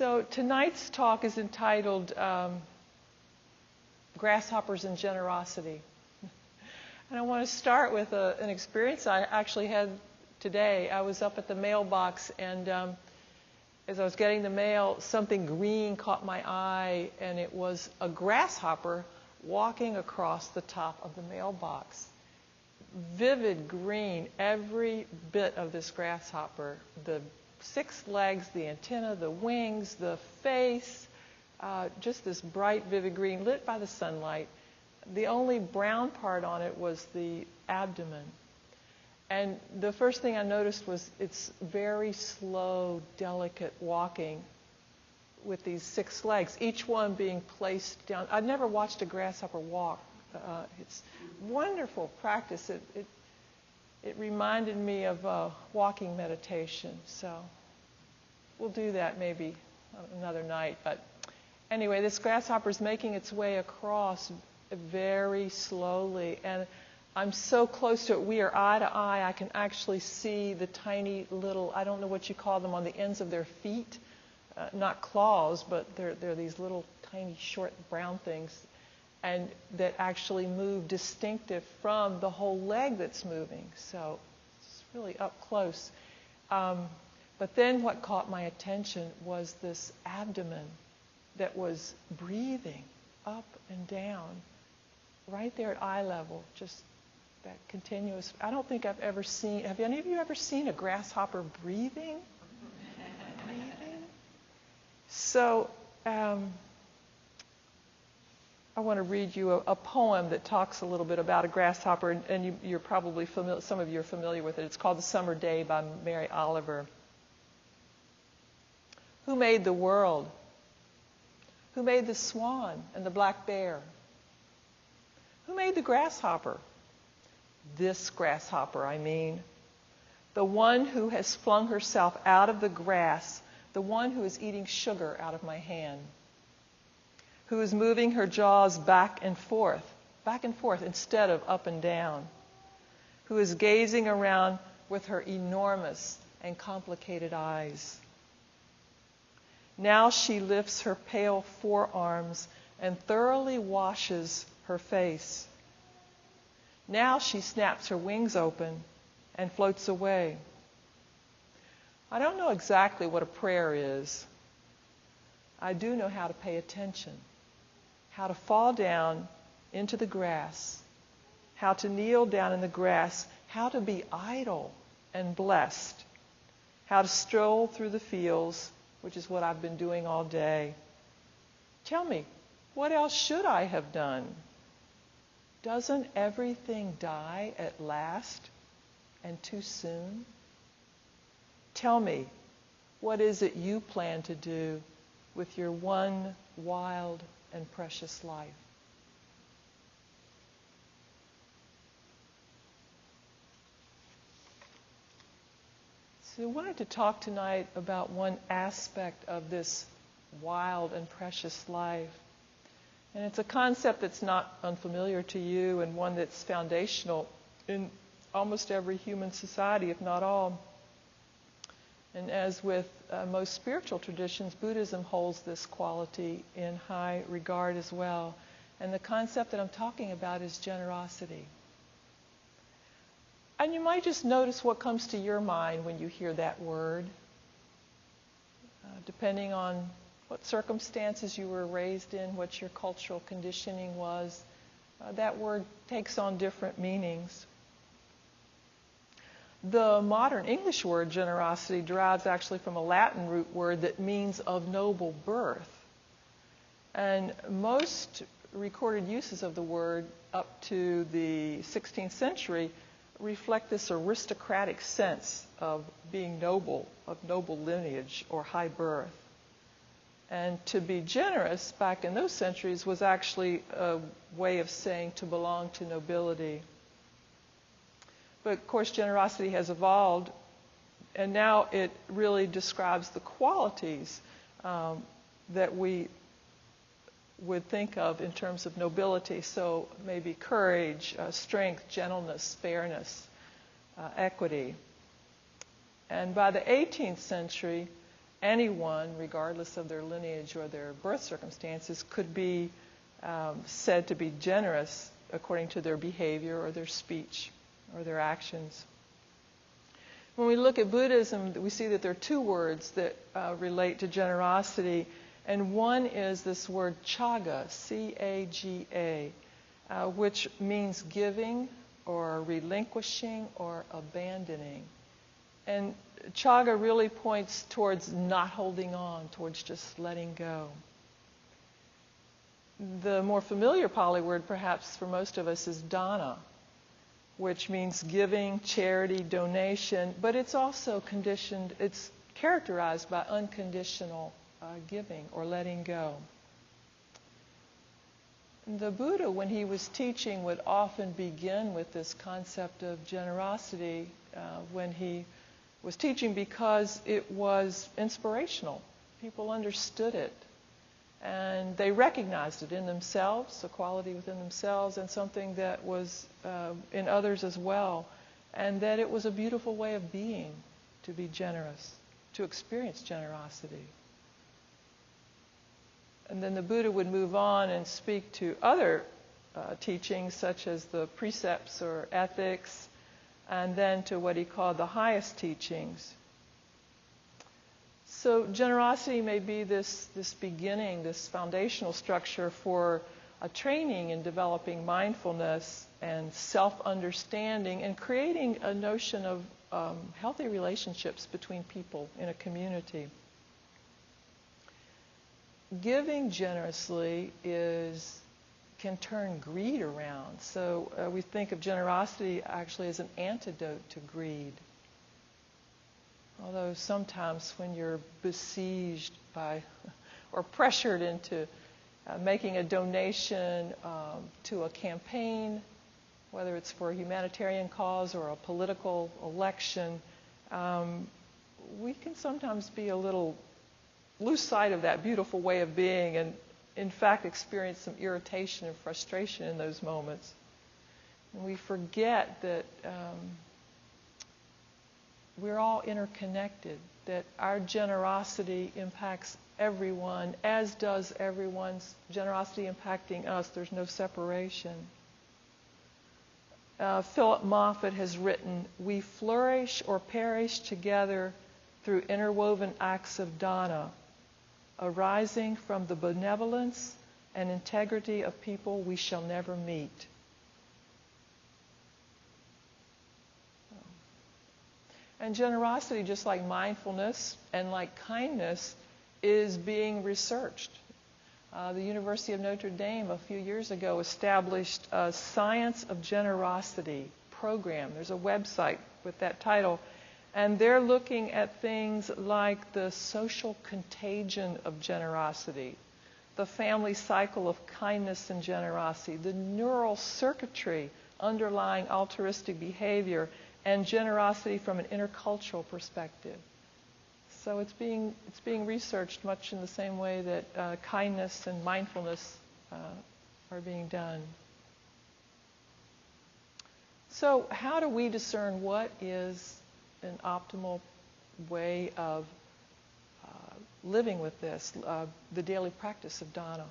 So tonight's talk is entitled Grasshoppers And Generosity. And I want to start with an experience I actually had today. I was up at the mailbox, and as I was getting the mail, something green caught my eye, and it was a grasshopper walking across the top of the mailbox. Vivid green, every bit of this grasshopper, the 6 legs, the antenna, the wings, the face, just this bright, vivid green lit by the sunlight. The only brown part on it was the abdomen. And the first thing I noticed was its very slow, delicate walking with these 6 legs, each one being placed down. I'd never watched a grasshopper walk. It's wonderful practice. It reminded me of walking meditation. So we'll do that maybe another night. But anyway, this grasshopper is making its way across very slowly. And I'm so close to it. We are eye to eye. I can actually see the tiny little, I don't know what you call them, on the ends of their feet. Not claws, but they're these little tiny short brown things. And that actually move distinctive from the whole leg that's moving. So it's really up close. But then what caught my attention was this abdomen that was breathing up and down right there at eye level, just that continuous. I don't think I've ever seen, have any of you ever seen a grasshopper breathing? Breathing? So, I want to read you a poem that talks a little bit about a grasshopper, and you're probably familiar, some of you are familiar with it. It's called The Summer Day by Mary Oliver. Who made the world? Who made the swan and the black bear? Who made the grasshopper? This grasshopper, I mean. The one who has flung herself out of the grass, the one who is eating sugar out of my hand. Who is moving her jaws back and forth instead of up and down, who is gazing around with her enormous and complicated eyes. Now she lifts her pale forearms and thoroughly washes her face. Now she snaps her wings open and floats away. I don't know exactly what a prayer is. I do know how to pay attention. How to fall down into the grass, how to kneel down in the grass, how to be idle and blessed, how to stroll through the fields, which is what I've been doing all day. Tell me, what else should I have done? Doesn't everything die at last and too soon? Tell me, what is it you plan to do with your one wild and precious life? So I wanted to talk tonight about one aspect of this wild and precious life. And it's a concept that's not unfamiliar to you, and one that's foundational in almost every human society, if not all. And as with most spiritual traditions, Buddhism holds this quality in high regard as well. And the concept that I'm talking about is generosity. And you might just notice what comes to your mind when you hear that word. Depending on what circumstances you were raised in, what your cultural conditioning was, that word takes on different meanings. The modern English word generosity derives actually from a Latin root word that means of noble birth. And most recorded uses of the word up to the 16th century reflect this aristocratic sense of being noble, of noble lineage or high birth. And to be generous back in those centuries was actually a way of saying to belong to nobility. But of course, generosity has evolved, and now it really describes the qualities that we would think of in terms of nobility. So maybe courage, strength, gentleness, fairness, equity. And by the 18th century, anyone, regardless of their lineage or their birth circumstances, could be said to be generous according to their behavior or their speech or their actions. When we look at Buddhism, we see that there are two words that relate to generosity, and one is this word chaga, C-A-G-A, which means giving or relinquishing or abandoning. And chaga really points towards not holding on, towards just letting go. The more familiar Pali word, perhaps for most of us, is dana, which means giving, charity, donation, but it's also conditioned, it's characterized by unconditional giving or letting go. The Buddha, when he was teaching, would often begin with this concept of generosity when he was teaching, because it was inspirational. People understood it, and they recognized it in themselves, a quality within themselves, and something that was in others as well, and that it was a beautiful way of being, to be generous, to experience generosity. And then the Buddha would move on and speak to other teachings, such as the precepts or ethics, and then to what he called the highest teachings. So generosity may be this beginning, this foundational structure for a training in developing mindfulness and self-understanding and creating a notion of healthy relationships between people in a community. Giving generously can turn greed around. So we think of generosity actually as an antidote to greed. Although sometimes when you're besieged by or pressured into making a donation to a campaign, whether it's for a humanitarian cause or a political election, we can sometimes be a little lose sight of that beautiful way of being and, in fact, experience some irritation and frustration in those moments. And we forget that we're all interconnected, that our generosity impacts everyone, as does everyone's generosity impacting us. There's no separation. Philip Moffat has written, "We flourish or perish together through interwoven acts of dana, arising from the benevolence and integrity of people we shall never meet." And generosity, just like mindfulness and like kindness, is being researched. The University of Notre Dame a few years ago established a Science of Generosity program. There's a website with that title. And they're looking at things like the social contagion of generosity, the family cycle of kindness and generosity, the neural circuitry underlying altruistic behavior, and generosity from an intercultural perspective. So it's being researched much in the same way that kindness and mindfulness are being done. So how do we discern what is an optimal way of living with this, the daily practice of dana?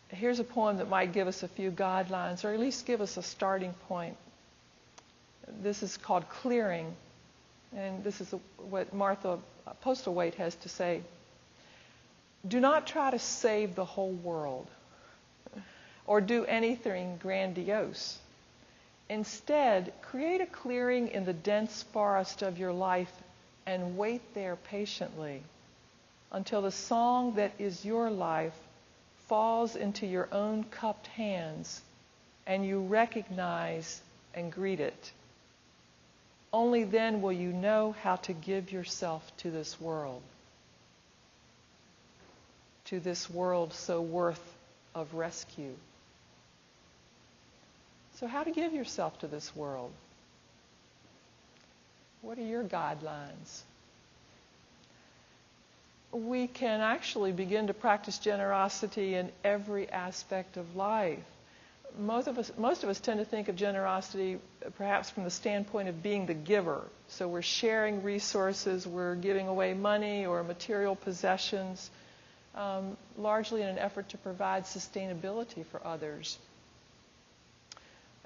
Here's a poem that might give us a few guidelines, or at least give us a starting point. This is called Clearing, and this is what Martha Postlewaite has to say. "Do not try to save the whole world or do anything grandiose. Instead, create a clearing in the dense forest of your life and wait there patiently until the song that is your life falls into your own cupped hands and you recognize and greet it. Only then will you know how to give yourself to this world so worth of rescue." So how to give yourself to this world? What are your guidelines? We can actually begin to practice generosity in every aspect of life. most of us tend to think of generosity perhaps from the standpoint of being the giver. So we're sharing resources, we're giving away money or material possessions, largely in an effort to provide sustainability for others.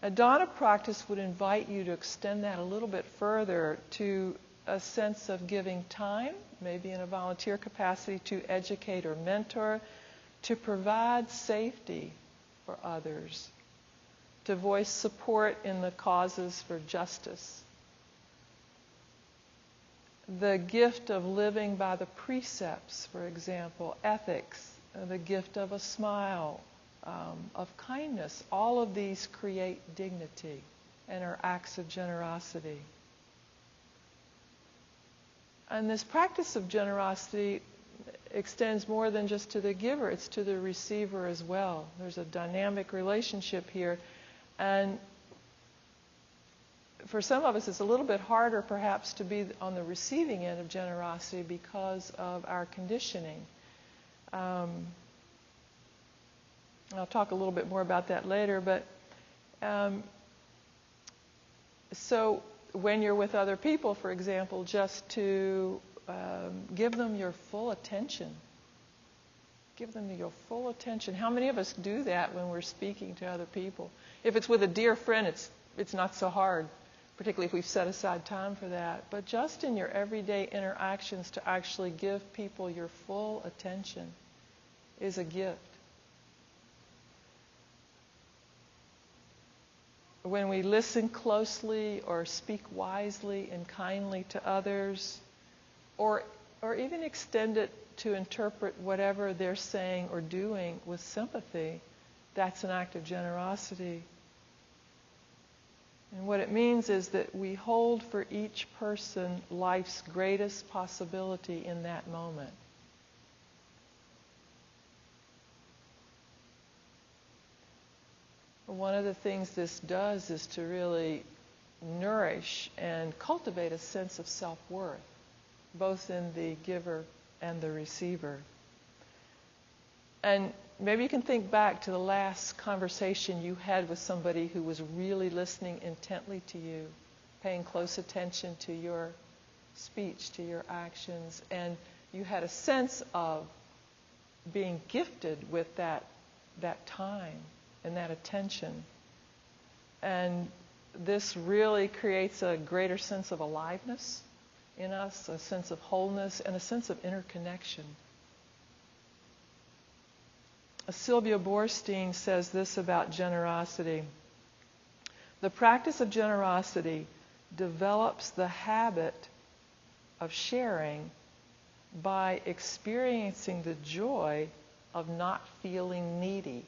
A Dana practice would invite you to extend that a little bit further to a sense of giving time, maybe in a volunteer capacity, to educate or mentor, to provide safety for others, to voice support in the causes for justice. The gift of living by the precepts, for example, ethics, the gift of a smile, of kindness, all of these create dignity and are acts of generosity. And this practice of generosity extends more than just to the giver, it's to the receiver as well. There's a dynamic relationship here. And for some of us, it's a little bit harder perhaps to be on the receiving end of generosity because of our conditioning. I'll talk a little bit more about that later, but so when you're with other people, for example, just to give them your full attention. Give them your full attention. How many of us do that when we're speaking to other people? If it's with a dear friend, it's not so hard, particularly if we've set aside time for that. But just in your everyday interactions, to actually give people your full attention is a gift. When we listen closely or speak wisely and kindly to others, or even extend it to interpret whatever they're saying or doing with sympathy, that's an act of generosity. And what it means is that we hold for each person life's greatest possibility in that moment. One of the things this does is to really nourish and cultivate a sense of self-worth, both in the giver and the receiver. And maybe you can think back to the last conversation you had with somebody who was really listening intently to you, paying close attention to your speech, to your actions, and you had a sense of being gifted with that time and that attention. And this really creates a greater sense of aliveness in us, a sense of wholeness, and a sense of interconnection. Sylvia Boorstein says this about generosity. The practice of generosity develops the habit of sharing by experiencing the joy of not feeling needy.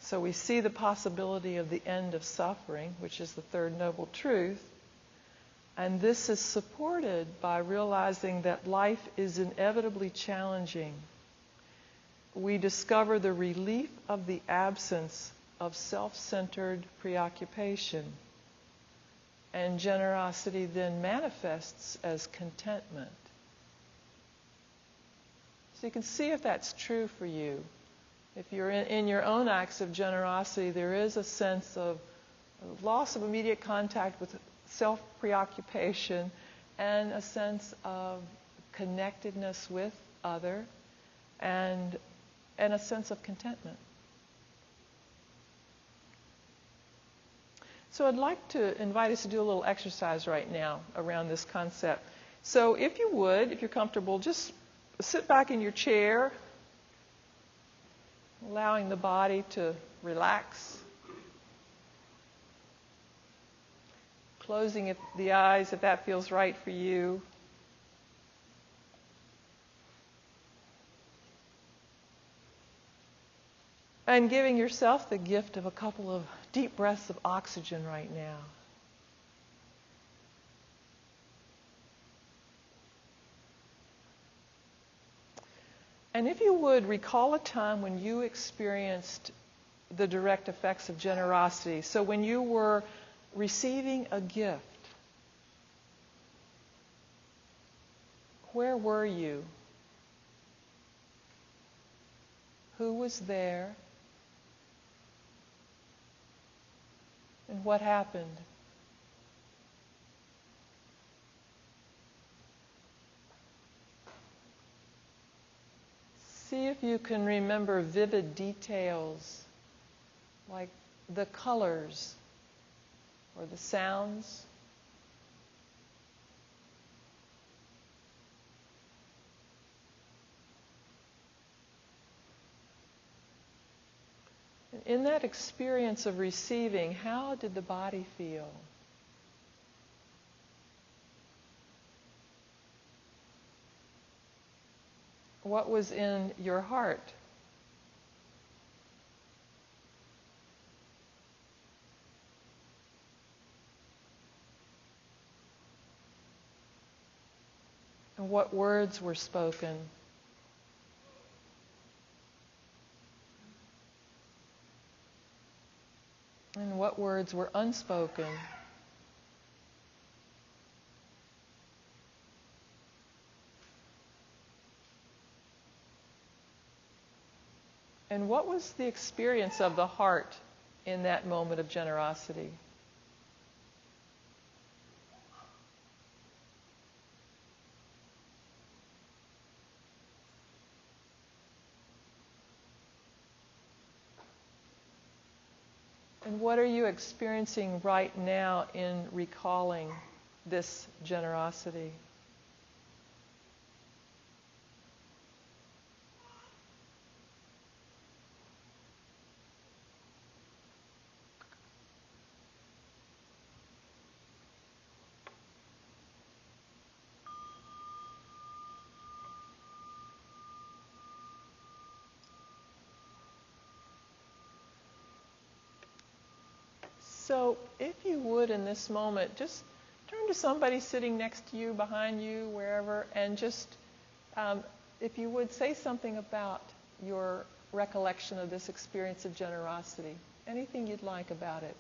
So we see the possibility of the end of suffering, which is the third noble truth. And this is supported by realizing that life is inevitably challenging. We discover the relief of the absence of self-centered preoccupation. And generosity then manifests as contentment. So you can see if that's true for you. If you're in your own acts of generosity, there is a sense of loss of immediate contact with self-preoccupation and a sense of connectedness with other and a sense of contentment. So I'd like to invite us to do a little exercise right now around this concept. So if you would, if you're comfortable, just sit back in your chair, allowing the body to relax. Closing the eyes if that feels right for you. And giving yourself the gift of a couple of deep breaths of oxygen right now. And if you would, recall a time when you experienced the direct effects of generosity. So when you were receiving a gift, where were you? Who was there? And what happened? See if you can remember vivid details, like the colors or the sounds. In that experience of receiving, how did the body feel? What was in your heart? And what words were spoken? And what words were unspoken? And what was the experience of the heart in that moment of generosity? And what are you experiencing right now in recalling this generosity? So, if you would in this moment, just turn to somebody sitting next to you, behind you, wherever, and just, if you would, say something about your recollection of this experience of generosity. Anything you'd like about it.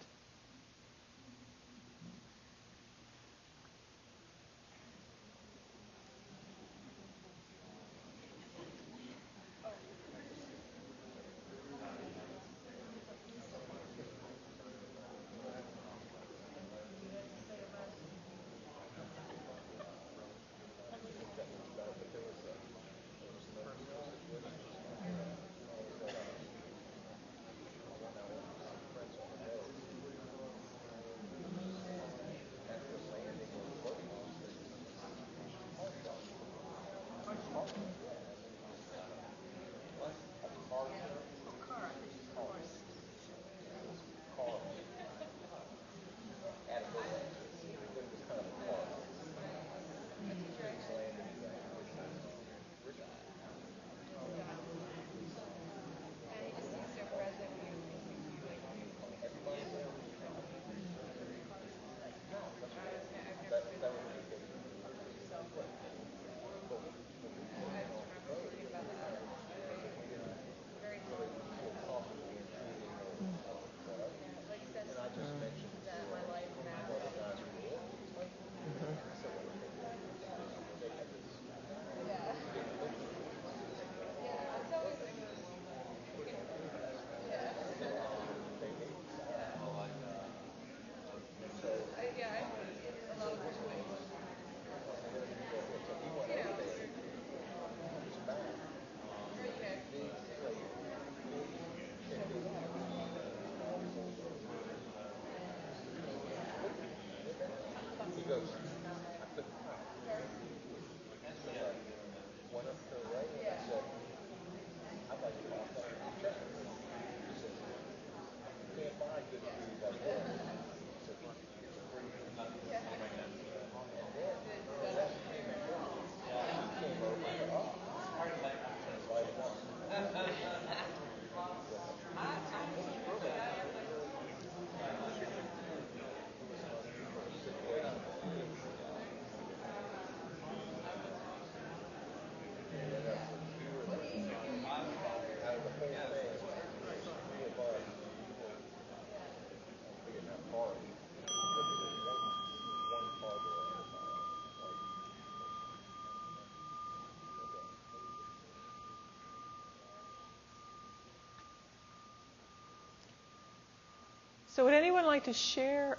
So would anyone like to share,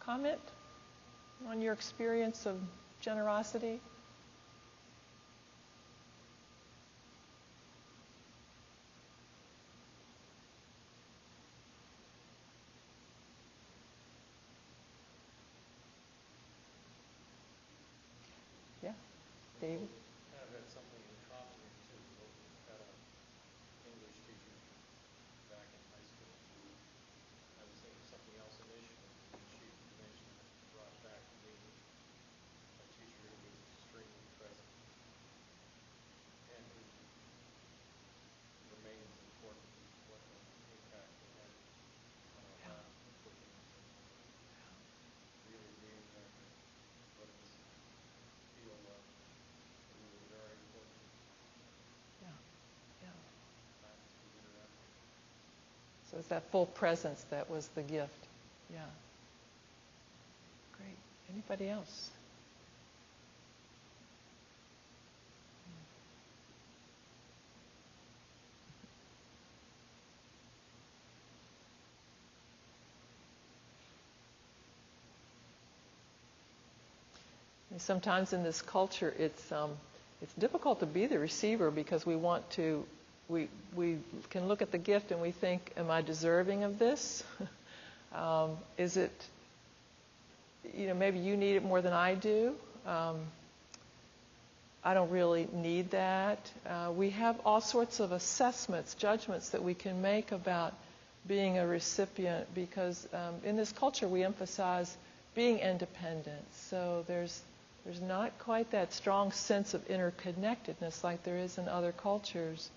comment on your experience of generosity? Yeah, David? Kind of had something in common here too. Both had an English teacher back in high school. I was thinking of something else initially, and she mentioned brought back to me a teacher who was extremely present and who remains important. What an impact they had on our Yeah. lives and cooking. Really being there to let us feel that we were very important. Yeah. Yeah. Times we interacted. So it's that full presence that was the gift. Yeah. Great. Anybody else? Sometimes in this culture, it's difficult to be the receiver because we want to. We can look at the gift and we think, "Am I deserving of this? Is it? Maybe you need it more than I do. I don't really need that." We have all sorts of assessments, judgments that we can make about being a recipient because in this culture we emphasize being independent. So there's not quite that strong sense of interconnectedness like there is in other cultures.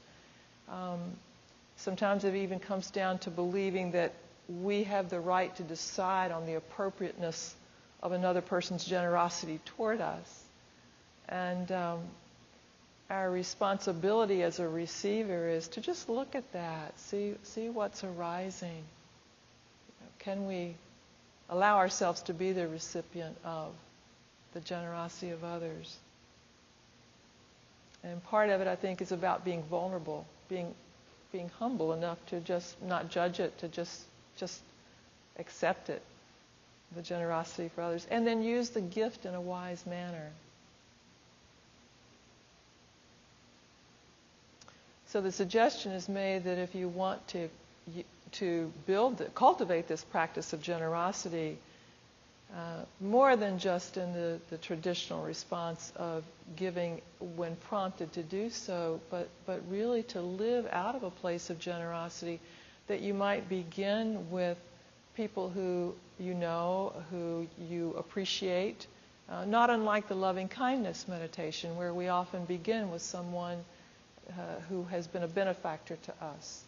Sometimes it even comes down to believing that we have the right to decide on the appropriateness of another person's generosity toward us. And our responsibility as a receiver is to just look at that, see what's arising. Can we allow ourselves to be the recipient of the generosity of others? And part of it, I think, is about being vulnerable, being humble enough to just not judge it, to just accept it, the generosity for others, and then use the gift in a wise manner. So the suggestion is made that if you want to cultivate this practice of generosity, more than just in the traditional response of giving when prompted to do so, but really to live out of a place of generosity, that you might begin with people who you know, who you appreciate, not unlike the loving kindness meditation, where we often begin with someone who has been a benefactor to us,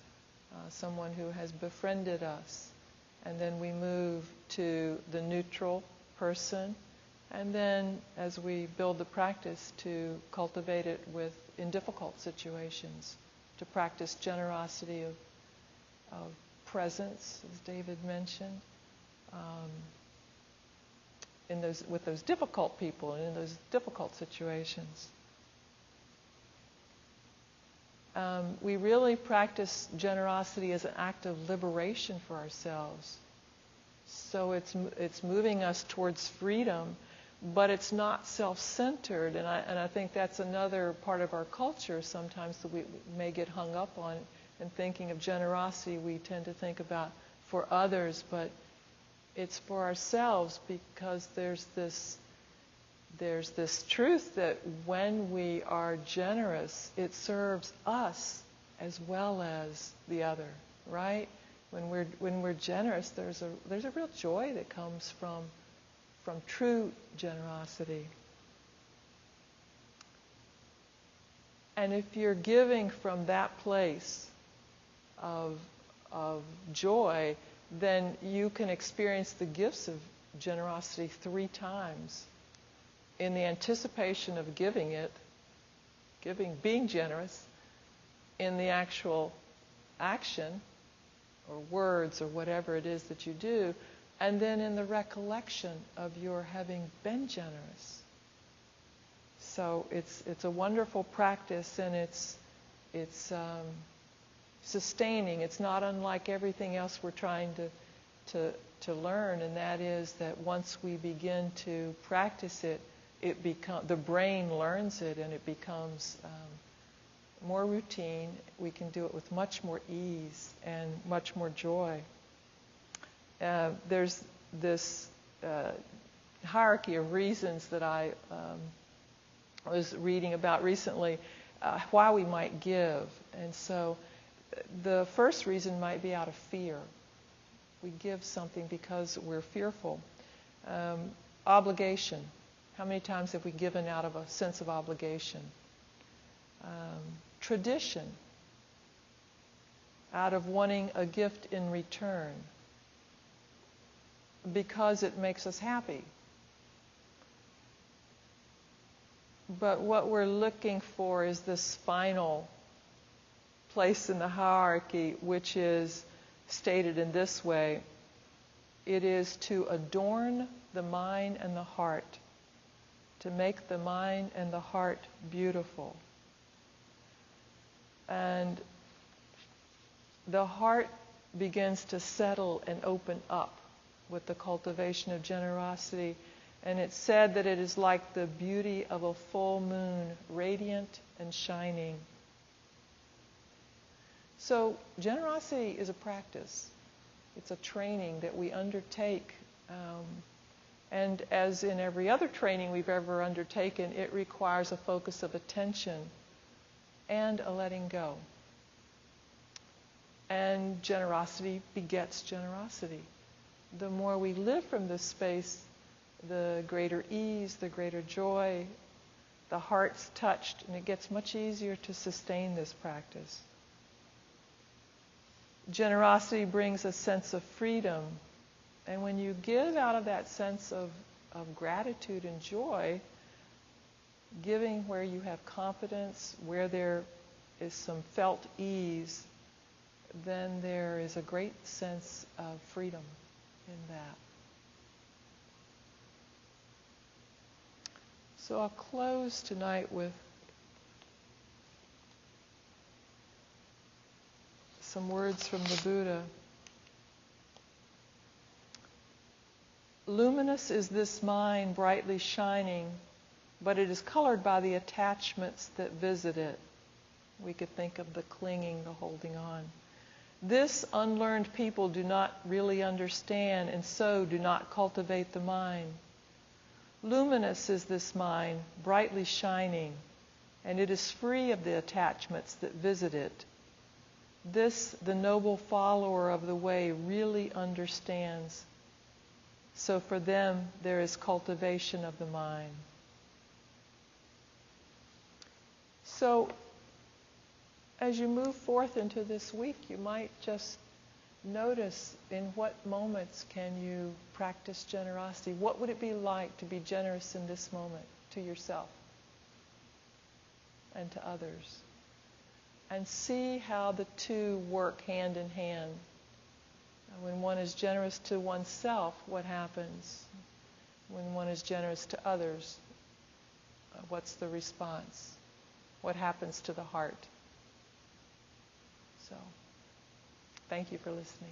someone who has befriended us. And then we move to the neutral person. And then as we build the practice, to cultivate it in difficult situations, to practice generosity of presence, as David mentioned, with those difficult people and in those difficult situations. We really practice generosity as an act of liberation for ourselves. So it's moving us towards freedom, but it's not self-centered. And I think that's another part of our culture sometimes that we may get hung up on. In thinking of generosity, we tend to think about for others, but it's for ourselves, because there's this truth that when we are generous, it serves us as well as the other, right? When we're generous, there's a real joy that comes from true generosity. And if you're giving from that place of joy, then you can experience the gifts of generosity 3 times. In the anticipation of being generous, in the actual action or words or whatever it is that you do, and then in the recollection of your having been generous. So it's a wonderful practice, and it's sustaining. It's not unlike everything else we're trying to learn, and that is that once we begin to practice it, the brain learns it and it becomes more routine. We can do it with much more ease and much more joy. There's this hierarchy of reasons that I was reading about recently, why we might give. And so the first reason might be out of fear. We give something because we're fearful. Obligation. How many times have we given out of a sense of obligation? Tradition. Out of wanting a gift in return. Because it makes us happy. But what we're looking for is this final place in the hierarchy, which is stated in this way. It is to adorn the mind and the heart, to make the mind and the heart beautiful. And the heart begins to settle and open up with the cultivation of generosity. And it's said that it is like the beauty of a full moon, radiant and shining. So generosity is a practice. It's a training that we undertake. And as in every other training we've ever undertaken, it requires a focus of attention and a letting go. And generosity begets generosity. The more we live from this space, the greater ease, the greater joy, the heart's touched, and it gets much easier to sustain this practice. Generosity brings a sense of freedom, and when you give out of that sense of gratitude and joy, giving where you have confidence, where there is some felt ease, then there is a great sense of freedom in that. So I'll close tonight with some words from the Buddha. Luminous is this mind brightly shining, but it is colored by the attachments that visit it. We could think of the clinging, the holding on. This unlearned people do not really understand, and so do not cultivate the mind. Luminous is this mind, brightly shining, and it is free of the attachments that visit it. This, the noble follower of the way, really understands. So for them, there is cultivation of the mind. So, as you move forth into this week, you might just notice in what moments can you practice generosity. What would it be like to be generous in this moment to yourself and to others? And see how the two work hand in hand. When one is generous to oneself, what happens? When one is generous to others, what's the response? What happens to the heart? So, thank you for listening.